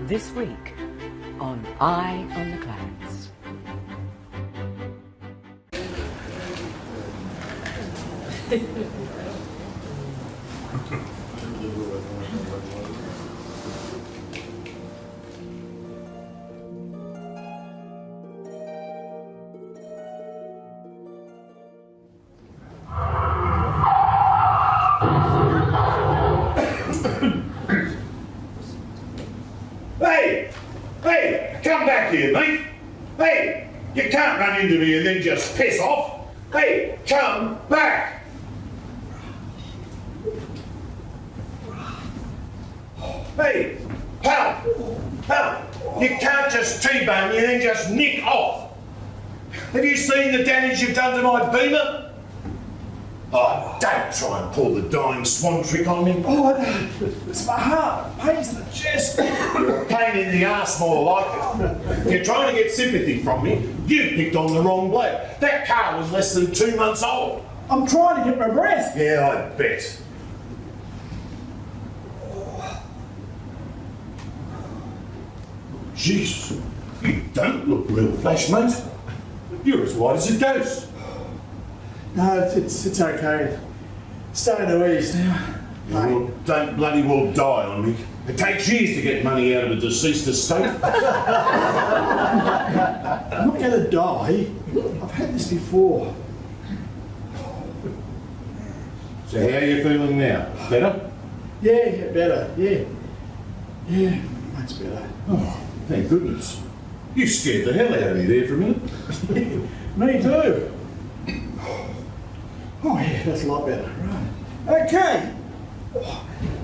This week on Eye on the Clouds. Hey, come back here, mate. Hey, you can't run into me and then just piss off. Hey, come back. Hey, pal, you can't just T-bone me and then just nick off. Have you seen the damage you've done to my beamer? Oh, don't try and pull the dying swan trick on me. Oh, it's my heart. Pains in the chest. Pain in the arse, more like it. If you're trying to get sympathy from me, you picked on the wrong bloke. That car was less than 2 months old. I'm trying to get my breath. Yeah, I bet. Jeez, you don't look real flash, mate. You're as white as a ghost. No, it's okay. It's starting to ease now. Well, don't bloody well die on me. It takes years to get money out of a deceased estate. I'm not going to die. I've had this before. So how are you feeling now? Better? Yeah, better. Yeah, much better. Oh, thank goodness. You scared the hell out of me there for a minute. Me too. Oh yeah, that's a lot better. Right. Okay.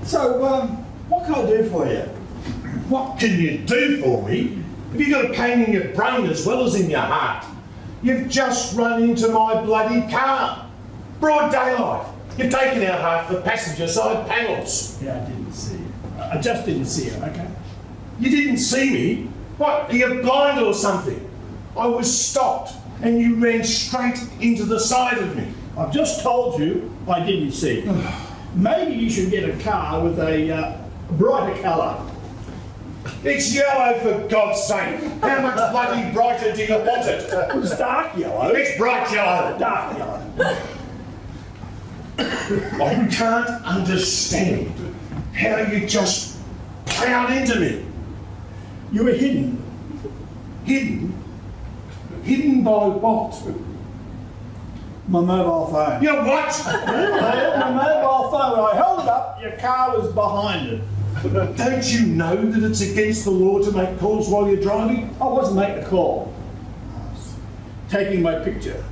So, what can I do for you? What can you do for me? Have you got a pain in your brain as well as in your heart? You've just run into my bloody car. Broad daylight. You've taken out half the passenger side panels. Yeah, I didn't see you. I just didn't see you, okay? You didn't see me? What, are you blind or something? I was stopped and you ran straight into the side of me. I've just told you I didn't see you. Maybe you should get a car with a brighter colour. It's yellow, for God's sake. How much bloody brighter do you want it? It's dark yellow. It's bright yellow. Dark yellow. I can't understand how you just plowed into me. You were hidden. Hidden? Hidden by what? My mobile phone. You what? My mobile phone. When I held it up, your car was behind it. Don't you know that it's against the law to make calls while you're driving? I wasn't making a call. I was taking my picture.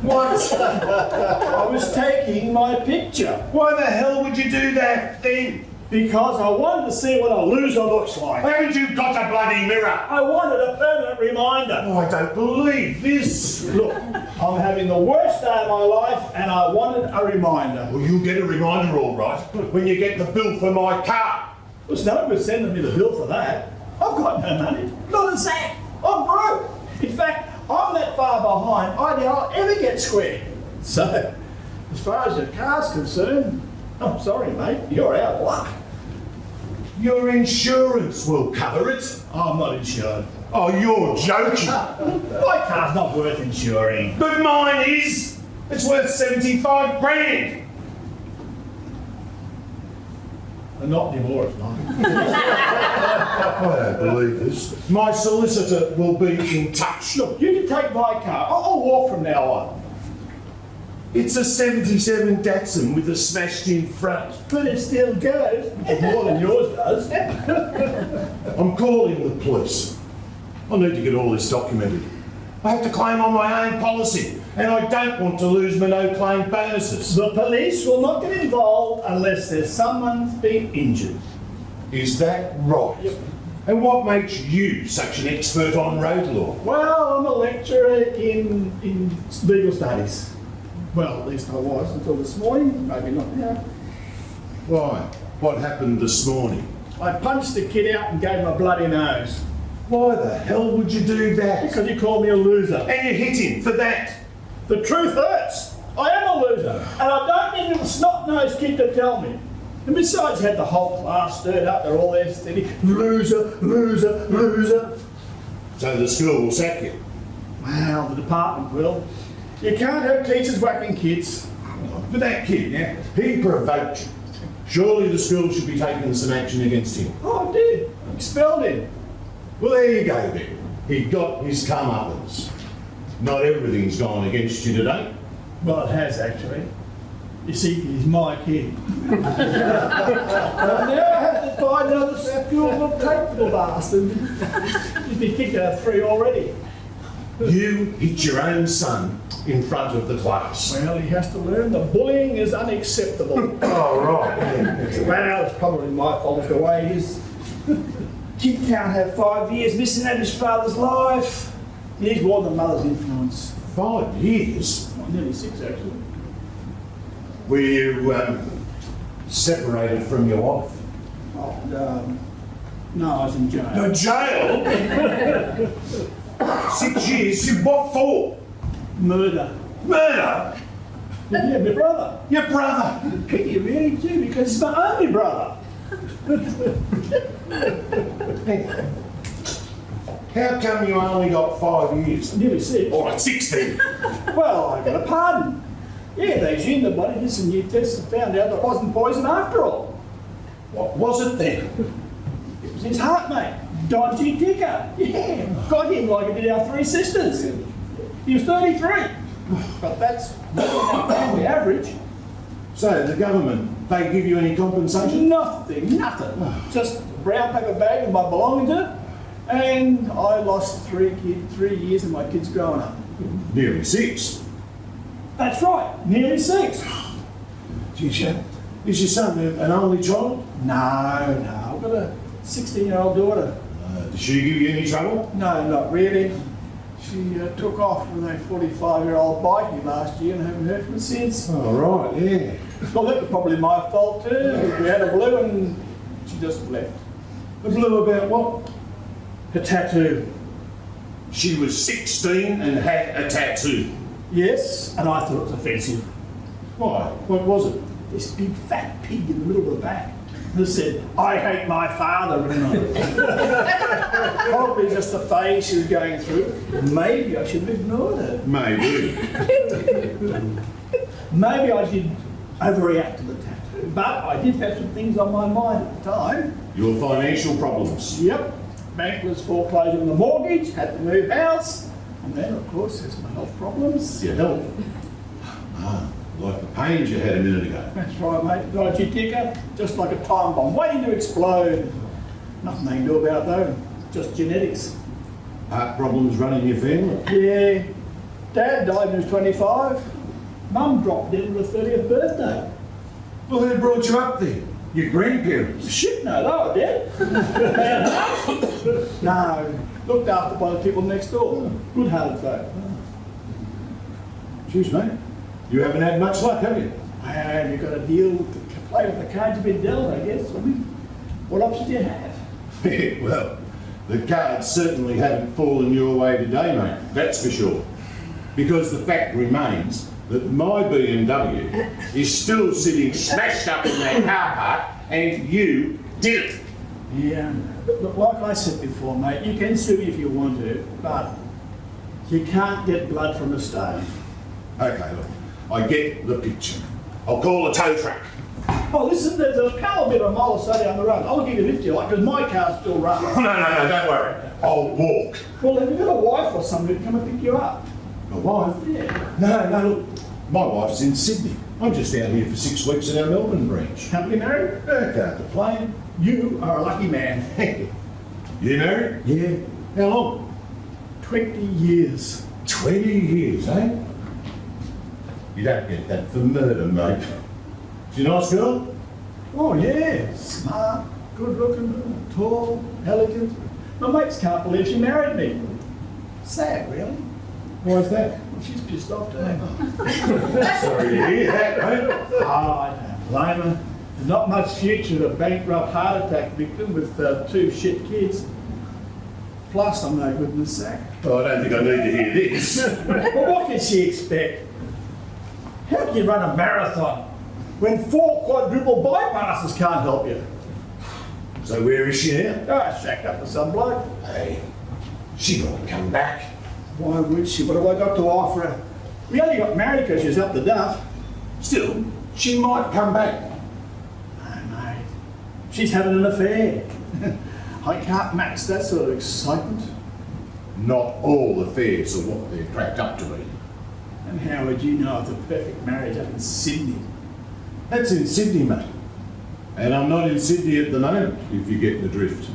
What? I was taking my picture. Why the hell would you do that then? Because I wanted to see what a loser looks like. Haven't you got a bloody mirror? I wanted a permanent reminder. Oh, I don't believe this. Look, I'm having the worst day of my life and I wanted a reminder. Well, you'll get a reminder all right when you get the bill for my car. It's no good sending me the bill for that. I've got no money. Not a cent. I'm broke. In fact, I'm that far behind, I doubt I'll ever get square. So, as far as your car's concerned, I'm sorry, mate, you're out of luck. Your insurance will cover it. I'm not insured. Oh, you're joking. My car's not worth insuring. But mine is. It's worth 75 grand. And not anymore, it's not. I don't believe this. My solicitor will be in touch. Look, you can take my car. I'll walk from now on. It's a 77 Datsun with a smashed in front. But it still goes. More than yours does. I'm calling the police. I need to get all this documented. I have to claim on my own policy, and I don't want to lose my no-claim bonuses. The police will not get involved unless there's someone's been injured. Is that right? Yep. And what makes you such an expert on road law? Well, I'm a lecturer in legal studies. Well, at least I was until this morning, maybe not now. Why? What happened this morning? I punched a kid out and gave him a bloody nose. Why the hell would you do that? Because you called me a loser. And you hit him for that. The truth hurts. I am a loser. And I don't need a snot-nosed kid to tell me. And besides, had the whole class stirred up. They're all there steady. Loser, loser, loser. So the school will sack you? Well, the department will. You can't have teachers whacking kids. But that kid, now, he provoked you. Surely the school should be taking some action against him. Oh, I did. Expelled him. Well, there you go then. He got his comeuppance. Not everything's gone against you today. Well, it has actually. You see, he's my kid. I now have to find another school will take the bastard. He's been kicked out of 3 already. You hit your own son in front of the class. Well, he has to learn that bullying is unacceptable. Oh, right. Well, it's probably my fault, it's the way it is. Kid can't have 5 years missing out his father's life. He needs more than mother's influence. 5 years? Well, nearly 6, actually. Were you separated from your wife? Oh, no, I was in jail. No, jail? 6 years? What for? Murder. Murder? Yeah, my brother. Your brother? Pity really too, because he's my only brother. How come you only got 5 years? Nearly 6. All right, 16. Well, I got a pardon. Yeah, they assumed the body did some new tests and found out that it wasn't poison after all. What was it then? It was his heart, mate. Dodgy ticker. Yeah, got him like it did our 3 sisters. He was 33. But that's not our family average. So the government, they give you any compensation? Nothing. Just a brown paper bag with my belongings in it. And I lost 3 years of my kids growing up. Nearly 6. That's right, nearly 6. Is your son an only child? No, I've got a 16-year-old daughter. Did she give you any trouble? No, not really. She took off with a 45-year-old bikie last year and haven't heard from her since. Oh, right, yeah. Well, that was probably my fault too. We had a blue and she just left. The blue about what? Her tattoo. She was 16 and had a tattoo. Yes, and I thought it was offensive. Why? What was it? This big fat pig in the middle of the back that said, "I hate my father," written on it. Probably just the phase she was going through. Maybe I should have ignored her. Maybe. Maybe I did overreact to the tattoo, but I did have some things on my mind at the time. Your financial problems. Yep, bank was foreclosing on the mortgage, had to move house, and then of course there's my health problems. Your health. Like the pains you had a minute ago. That's right, mate. Dodgy ticker, just like a time bomb, waiting to explode. Nothing they can do about it though, just genetics. Heart problems running your family. Yeah, Dad died when he was 25. Mum dropped dead on her 30th birthday. Well, who brought you up there? Your grandparents? Shit, no, they were dead. No, looked after by the people next door. Good-hearted folk. Jeez, mate. You haven't had much luck, have you? Well, you've got to play with the cards you've been dealt, I guess. I mean, what options do you have? Well, the cards certainly haven't fallen your way today, mate. That's for sure. Because the fact remains that my BMW is still sitting smashed up in that car park, and you did it. Yeah, look, like I said before, mate, you can sue me if you want to, but you can't get blood from a stone. Okay, look, I get the picture. I'll call a tow truck. Oh, listen, there's a car bit of a mile or so down the road. I'll give you a lift, you like, because my car's still running. No, don't worry. I'll walk. Well, have you got a wife or somebody to come and pick you up? A wife? Yeah. No, look, my wife's in Sydney. I'm just out here for 6 weeks in our Melbourne branch. Happily married? Can't complain. You are a lucky man. You married? Yeah. How long? 20 years. 20 years, eh? You don't get that for murder, mate. Is she a nice girl? Oh, yeah. Smart, good looking, tall, elegant. My mates can't believe she married me. Sad, really. Why is that? Well, she's pissed off too. Sorry to hear that, mate. Oh, I don't blame her. There's not much future to a bankrupt heart attack victim with 2 shit kids. Plus, I'm no good in the sack. Oh, I don't think I need to hear this. Well, what can she expect? How can you run a marathon when 4 quadruple bypasses can't help you. So where is she now? Ah, shacked up with some bloke. Hey, she won't come back. Why would she? What have I got to offer her? We only got married because she's up the duff. Still, she might come back. No, mate. She's having an affair. I can't match that sort of excitement. Not all affairs are what they're cracked up to be. And how would you know of the perfect marriage up in Sydney? That's in Sydney, mate. And I'm not in Sydney at the moment, if you get the drift.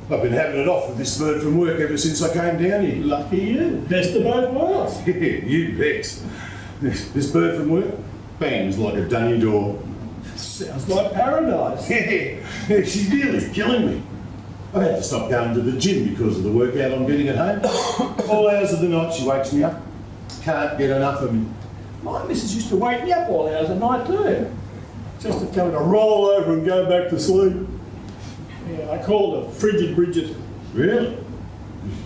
I've been having it off with this bird from work ever since I came down here. Lucky you. Best of both worlds. Yeah, you bet. This bird from work bangs like a dunny door. Sounds like paradise. Yeah, she's nearly killing me. I've had to stop going to the gym because of the workout I'm getting at home. All hours of the night she wakes me up. Can't get enough of me. My missus used to wake me up all hours of the night too. Just to tell me to roll over and go back to sleep. Yeah, I called her Frigid Bridget. Really?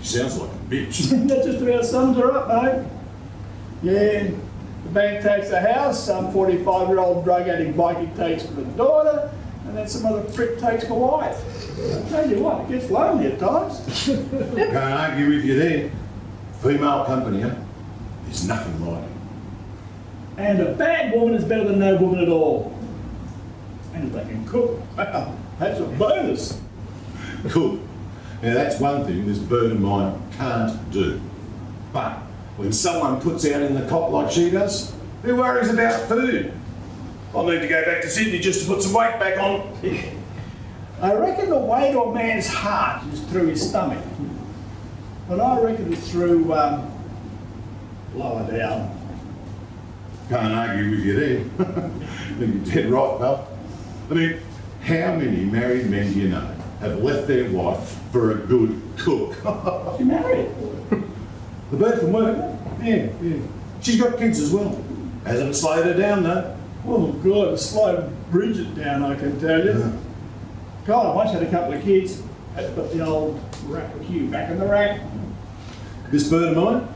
She sounds like a bitch. That just about sums her up, mate. Yeah, the bank takes the house, some 45-year-old drug addict bikie takes my daughter, and then some other prick takes my wife. I tell you what, it gets lonely at times. Can't argue with you there. Female company, huh? There's nothing like it. And a bad woman is better than no woman at all. And if they can cook, well, that's a bonus. Cool. Now that's one thing this bird of mine can't do. But when someone puts out in the cop like she does, who worries about food? I'll need to go back to Sydney just to put some weight back on. I reckon the way to a man's heart is through his stomach. But I reckon it's through, lower down. Can't argue with you there. You're dead right, pal. I mean, how many married men do you know have left their wife for a good cook? She married. The bird from work? Yeah. She's got kids as well. Hasn't slowed her down though. Oh, God, slow Bridget down, I can tell you. God, I once had a couple of kids. Had to put the old rack of Hugh back in the rack. This bird of mine,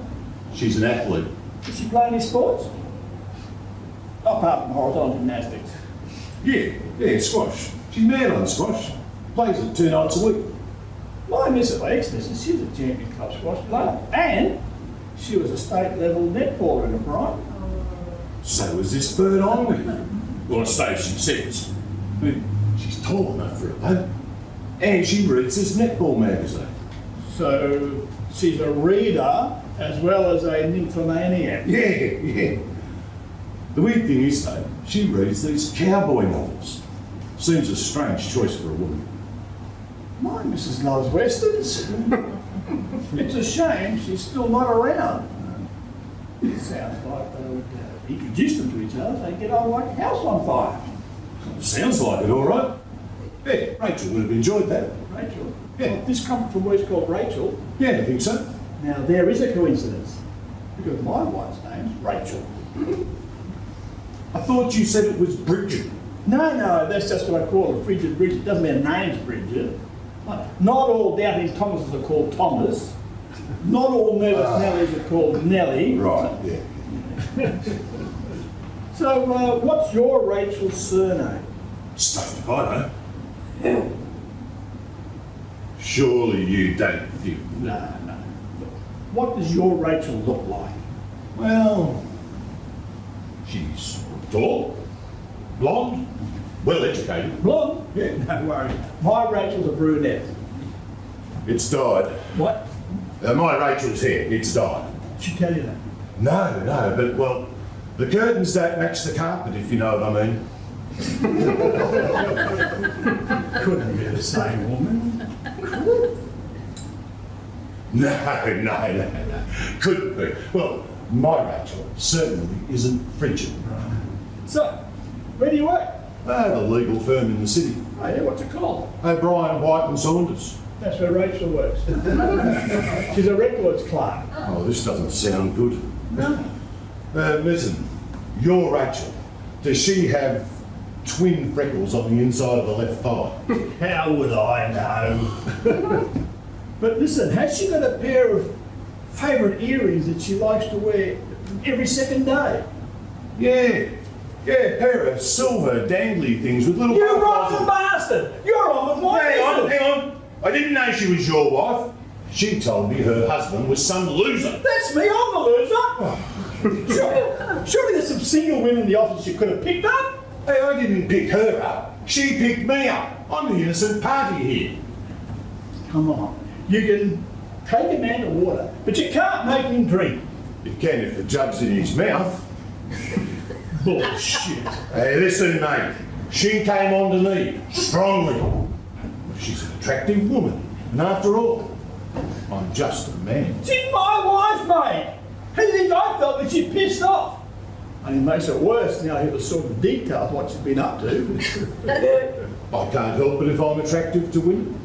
she's an athlete. Does she play any sports? Apart from horizontal gymnastics. Yeah, squash. She's mad on squash. Plays it 2 nights a week. My miss at Exeter, she's a champion club squash player. And she was a state level netballer in her prime. So was this bird on with. Well, so she says. I mean, she's tall enough for a bloke. And she reads this netball magazine. So she's a reader as well as a nymphomaniac. Yeah. The weird thing is though, she reads these cowboy novels. Seems a strange choice for a woman. My missus loves westerns. It's a shame she's still not around. It sounds like they would introduce them to each other. They get on like a house on fire. Sounds like it, all right. Yeah, Rachel would have enjoyed that. Rachel? Yeah. Well, this comes from where's called Rachel. Yeah, I think so. Now, there is a coincidence. Because my wife's name's Rachel. I thought you said it was Bridget. No, that's just what I call her, Frigid Bridget. Doesn't mean her name's Bridget. Not all doubting Thomases are called Thomas. Not all nervous Nellies are called Nellie. Right, yeah. So, what's your Rachel's surname? Stuff if I know. Surely you don't think. No. What does your Rachel look like? Well, she's tall, blonde, well educated. Blonde? Yeah. No worries. My Rachel's a brunette. It's dyed. What? My Rachel's hair, it's dyed. She tell you that? No, but well, the curtains don't match the carpet, if you know what I mean. Couldn't be the same woman. No. Couldn't be. Well, my Rachel certainly isn't frigid. So, where do you work? I have a legal firm in the city. Oh yeah, what's it called? O'Brien, White and Saunders. That's where Rachel works. She's a records clerk. Oh, this doesn't sound good. No. Listen, your Rachel, does she have twin freckles on the inside of the left thigh? How would I know? But listen, has she got a pair of favourite earrings that she likes to wear every second day? Yeah. Yeah, a pair of silver dangly things with little... You rotten bastard! You're on with my business! Hang on. I didn't know she was your wife. She told me her husband was some loser. That's me, I'm the loser! Surely there's some single women in the office you could have picked up? Hey, I didn't pick her up. She picked me up. I'm the innocent party here. Come on. You can take a man to water, but you can't make him drink. You can if the jug's in his mouth. Bullshit. Hey, listen, mate. She came on to me, strongly. She's an attractive woman, and after all, I'm just a man. She's my wife, mate. How do you think I felt when she pissed off? And it makes it worse now I hear the sort of details what she's been up to. I can't help it if I'm attractive to women.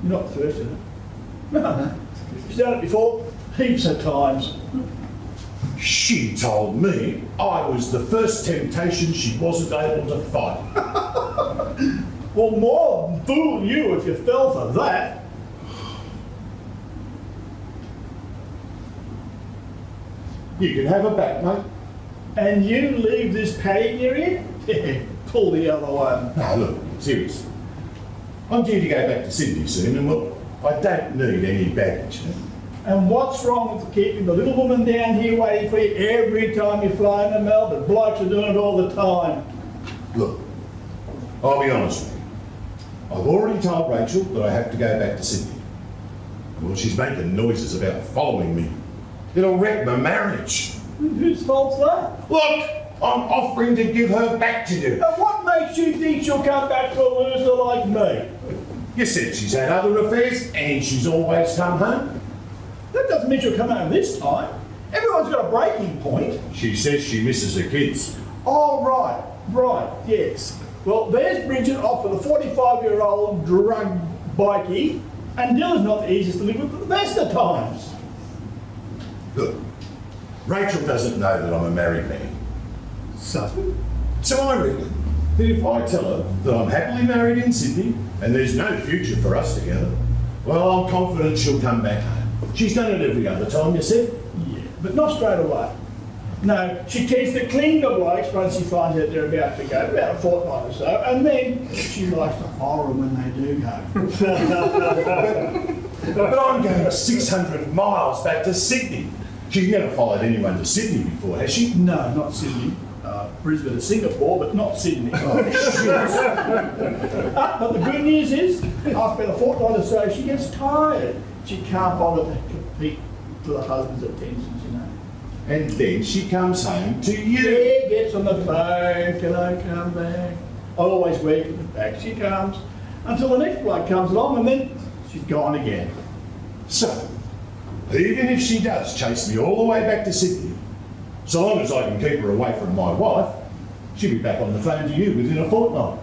You're not thirsty, no. She's done it before, heaps of times. She told me I was the first temptation she wasn't able to fight. Well, more than fool you if you fell for that. You can have her back, mate. And you leave this padding area? Pull the other one. No, look, seriously. I'm due to go back to Sydney soon, and look, I don't need any baggage. And what's wrong with keeping the little woman down here waiting for you every time you fly into Melbourne? Blokes are doing it all the time. Look, I'll be honest with you. I've already told Rachel that I have to go back to Sydney. Well, she's making noises about following me. It'll wreck my marriage. Whose fault's that? Look, I'm offering to give her back to you. And what makes you think she'll come back to a loser like me? You said she's had other affairs and she's always come home. That doesn't mean she'll come home this time. Everyone's got a breaking point. She says she misses her kids. Oh, right, yes. Well, there's Bridget off with a 45-year-old drug bikie, and Dylan's not the easiest to live with at the best of times. Look, Rachel doesn't know that I'm a married man. So I reckon that if I tell her that I'm happily married in Sydney and there's no future for us together, well, I'm confident she'll come back home. She's done it every other time, you said? Yeah, but not straight away. No, she tends to cling to blokes once she finds out they're about to go, about a fortnight or so, and then she likes to follow them when they do go. But I'm going 600 miles back to Sydney. She's never followed anyone to Sydney before, has she? No, not Sydney. Brisbane and Singapore, but not Sydney. But the good news is, after a fortnight or so, she gets tired. She can't bother to compete for the husband's attentions, you know. And then she comes home to you. Yeah, gets on the phone, can I come back? I always wait for back she comes, until the next bloke comes along, and then she's gone again. So, even if she does chase me all the way back to Sydney, so long as I can keep her away from my wife, she'll be back on the phone to you within a fortnight.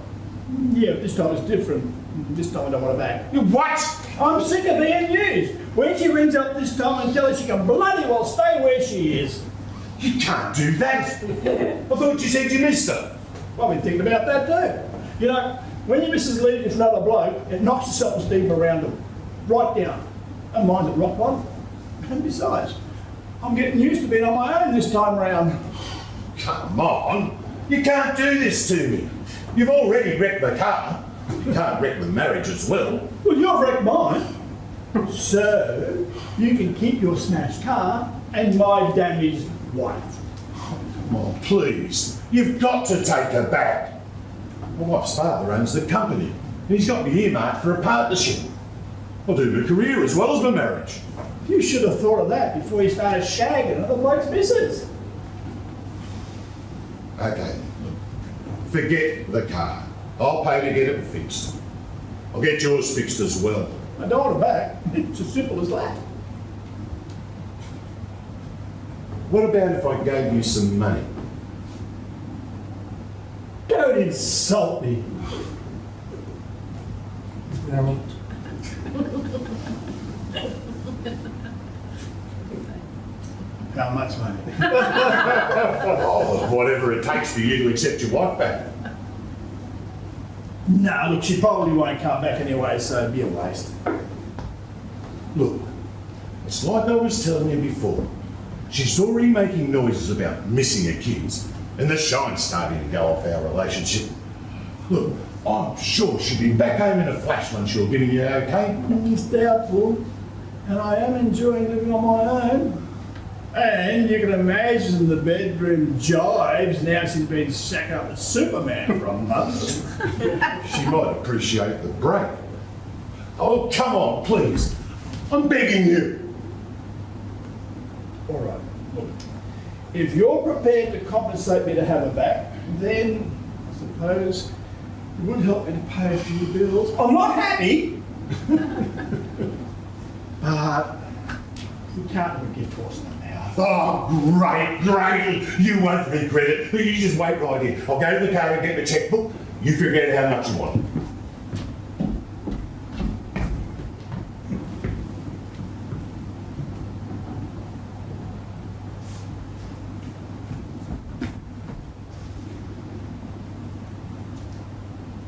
Yeah, but this time it's different. This time I don't want her back. What? I'm sick of being used. When she rings up this time and tells her she can bloody well stay where she is. You can't do that. I thought you said you missed her. I've been thinking about that too. You know, when your missus leaves with another bloke, it knocks your self-esteem around them. Right down. And mine's at rock bottom. And besides, I'm getting used to being on my own this time round. Come on. You can't do this to me. You've already wrecked the car. You can't wreck the marriage as well. Well, you've wrecked mine. So, you can keep your smashed car and my damaged wife. Come on, please. You've got to take her back. My wife's father owns the company, and he's got me earmarked for a partnership. I'll do my career as well as my marriage. You should have thought of that before you started shagging other blokes' missus. Okay, look, forget the car. I'll pay to get it fixed. I'll get yours fixed as well. I don't want her back. It's as simple as that. What about if I gave you some money? Don't insult me. How much money? Oh, whatever it takes for you to accept your wife back. No, look, she probably won't come back anyway, so it'd be a waste. Look, it's like I was telling you before. she's already making noises about missing her kids, and the shine's starting to go off our relationship. Look, I'm sure she'll be back home in a flash once you're getting you okay. It's doubtful, and I am enjoying living on my own. And you can imagine the bedroom jives now she's been sacked up as Superman for a month. She might appreciate the break. Oh, come on, please. I'm begging you. All right, look, if you're prepared to compensate me to have her back, then I suppose it would help me to pay a few bills. I'm not happy, but we can't forget Dawson now. Oh, great. You won't regret it. You just wait right here. I'll go to the car and get the checkbook. You figure out how much you want.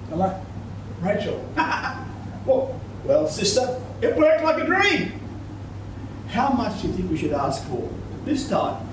Hello? Rachel? Well, sister, it worked like a dream. How much do you think we should ask for this time?